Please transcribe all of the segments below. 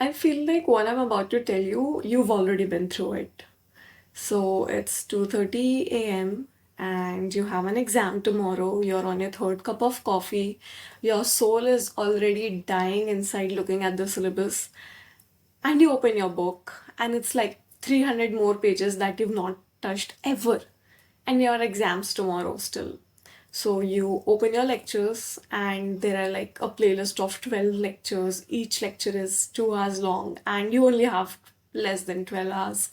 I feel like what I'm about to tell you, you've already been through it. So it's 2:30 a.m. and you have an exam tomorrow. You're on your third cup of coffee. Your soul is already dying inside looking at the syllabus. And you open your book and it's like 300 more pages that you've not touched ever. And your exam's tomorrow still. So you open your lectures and there are like a playlist of 12 lectures. Each lecture is 2 hours long and you only have less than 12 hours.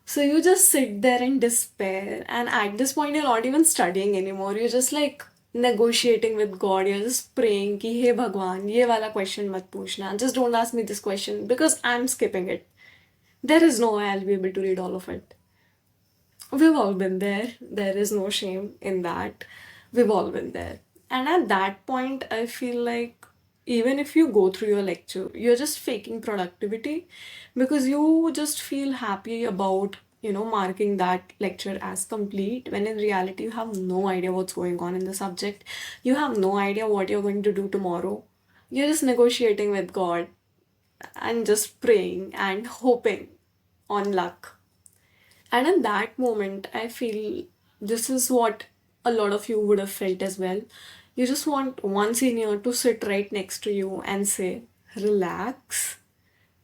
So you just sit there in despair, and at this point, you're not even studying anymore. You're just like negotiating with God. You're just praying कि हे भगवान ये वाला question मत पूछना. Just don't ask me this question because I'm skipping it. There is no way I'll be able to read all of it. We've all been there. There is no shame in that. We've all been there. And at that point, I feel like even if you go through your lecture, you're just faking productivity because you just feel happy about, marking that lecture as complete when in reality you have no idea what's going on in the subject. You have no idea what you're going to do tomorrow. You're just negotiating with God and just praying and hoping on luck. And in that moment, I feel this is what a lot of you would have felt as well. You just want one senior to sit right next to you and say, relax,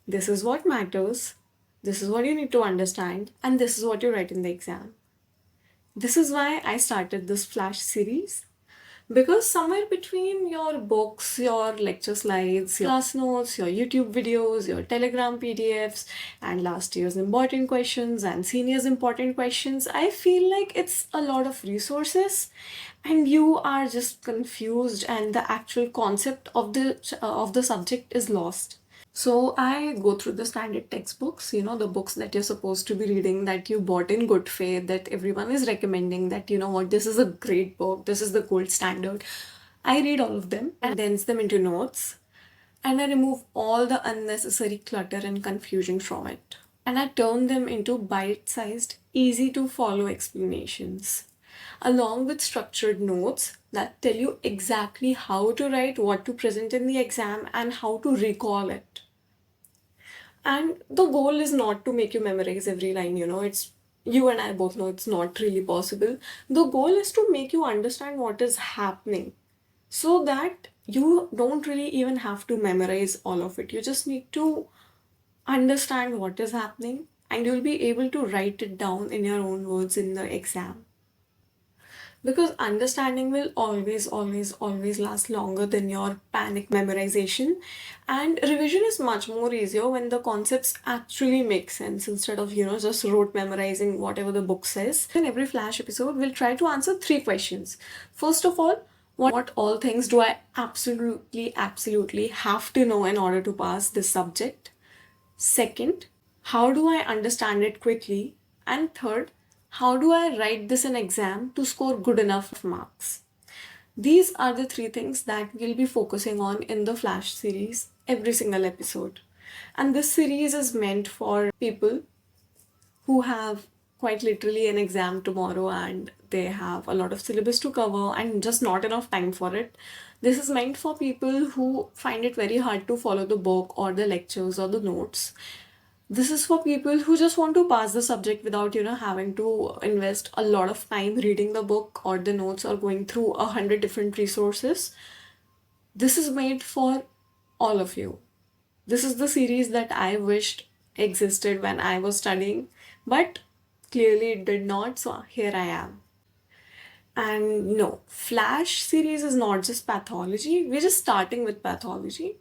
this is what matters, this is what you need to understand, and this is what you write in the exam. This is why I started this flash series. Because somewhere between your books, your lecture slides, your class notes, your YouTube videos, your Telegram PDFs, and last year's important questions and seniors' important questions, I feel like it's a lot of resources and you are just confused and the actual concept of the subject is lost. So I go through the standard textbooks, the books that you're supposed to be reading, that you bought in good faith, that everyone is recommending, that this is a great book, this is the gold standard. I read all of them and condense them into notes and I remove all the unnecessary clutter and confusion from it. And I turn them into bite-sized, easy to follow explanations, along with structured notes that tell you exactly how to write, what to present in the exam, and how to recall it. And the goal is not to make you memorize every line, it's you and I both know it's not really possible. The goal is to make you understand what is happening so that you don't really even have to memorize all of it. You just need to understand what is happening and you'll be able to write it down in your own words in the exam. Because understanding will always last longer than your panic memorization. And revision is much more easier when the concepts actually make sense instead of, just rote memorizing whatever the book says. In every flash episode, we'll try to answer 3 questions. First of all, what all things do I absolutely have to know in order to pass this subject? Second, how do I understand it quickly? And third, how do I write this in exam to score good enough marks? These are the 3 things that we'll be focusing on in the Flash series every single episode. And this series is meant for people who have quite literally an exam tomorrow and they have a lot of syllabus to cover and just not enough time for it. This is meant for people who find it very hard to follow the book or the lectures or the notes. This is for people who just want to pass the subject without, having to invest a lot of time reading the book or the notes or going through 100 different resources. This is made for all of you. This is the series that I wished existed when I was studying, but clearly it did not, so here I am. And no, Flash series is not just pathology. We're just starting with pathology.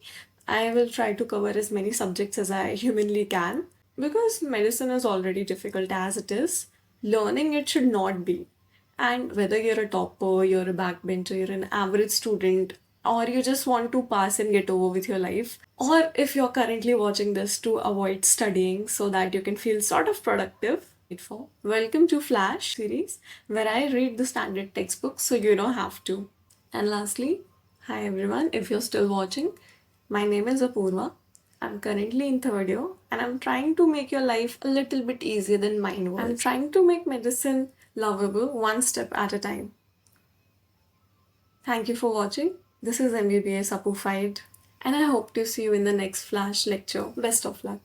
I will try to cover as many subjects as I humanly can because medicine is already difficult as it is. Learning it should not be. And whether you're a topper, you're a backbencher, you're an average student, or you just want to pass and get over with your life, or if you're currently watching this to avoid studying so that you can feel sort of productive, welcome to Flash series where I read the standard textbooks so you don't have to. And lastly, hi everyone, if you're still watching, my name is Apoorva. I'm currently in 3rd year and I'm trying to make your life a little bit easier than mine was. I'm trying to make medicine lovable one step at a time. Thank you for watching. This is MBBS Apoo-fied. And I hope to see you in the next flash lecture. Best of luck.